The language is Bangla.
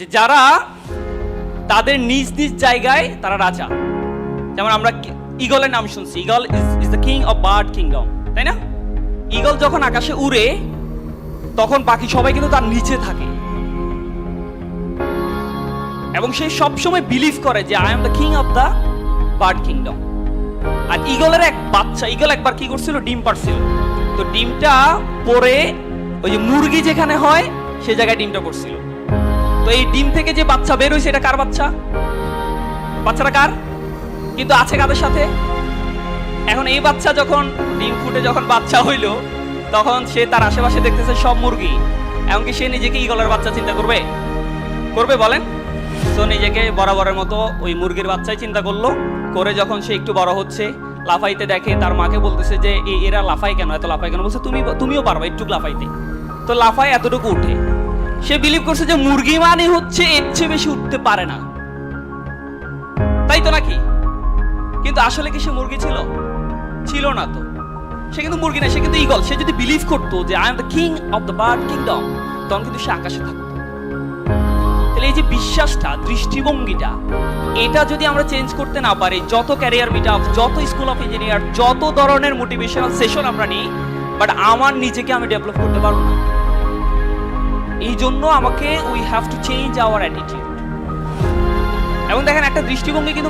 যে যারা তাদের নিজ নিজ জায়গায় তারা রাজা। যেমন আমরা ঈগলের নাম শুনছি, eagle is the king of bird kingdom, তাই না? ঈগল যখন আকাশে উড়ে তখন বাকি সবাই কিন্তু তার নিচে থাকে এবং সে সবসময় বিলিভ করে যে I am the king of the bird kingdom. আর ঈগলের এক বাচ্চা, ঈগল একবার কি করছিল, ডিম পাড়ছিল। তো ডিমটা পরে ওই যে মুরগি যেখানে হয় সে জায়গায় ডিমটা পড়ছিল। তো এই ডিম থেকে যে বাচ্চা বের হয়েছে এটা কার বাচ্চা? বাচ্চাটা কার? কিন্তু আছে কাদের সাথে? এখন এই বাচ্চা যখন ডিম ফুটে যখন বাচ্চা হইলো তখন সে তার আশেপাশে দেখতেছে সব মুরগি, এমনকি সে নিজেকে ঈগলের বাচ্চা চিন্তা করবে? করবে বলেন? তো নিজেকে বরাবরের মতো ওই মুরগির বাচ্চাই চিন্তা করলো। করে যখন সে একটু বড় হচ্ছে, লাফাইতে দেখে, তার মাকে বলতেছে যে এরা লাফায় কেন, এত লাফায় কেন? বলছে তুমিও পারবা একটু লাফাইতে। তো লাফায় এতটুকু উঠে। সে বিলিভ করছে যে মুরগি মানে হচ্ছে এর চেয়ে বেশি উঠতে পারে না, তাই তো নাকি? কিন্তু আসলে কি সে মুরগি ছিল? ছিল না তো। সে কিন্তু মুরগি না, সে কিন্তু ঈগল। সে যদি বিলিভ করতো যে I am the king of the bird kingdom, তখন কিন্তু সে আকাশে থাকতো। তাহলে এই যে বিশ্বাসটা, দৃষ্টিভঙ্গিটা, এটা যদি আমরা চেঞ্জ করতে না পারি, যত ক্যারিয়ার মিট আপ, যত স্কুল অফ ইঞ্জিনিয়ার, যত ধরনের মোটিভেশনাল সেশন আমরা নিই, বাট আমার নিজেকে আমি ডেভেলপ করতে পারবো না। এই জন্য আমাকে we have to change our attitude. এবং দেখেন একটা দৃষ্টিভঙ্গি কিন্তু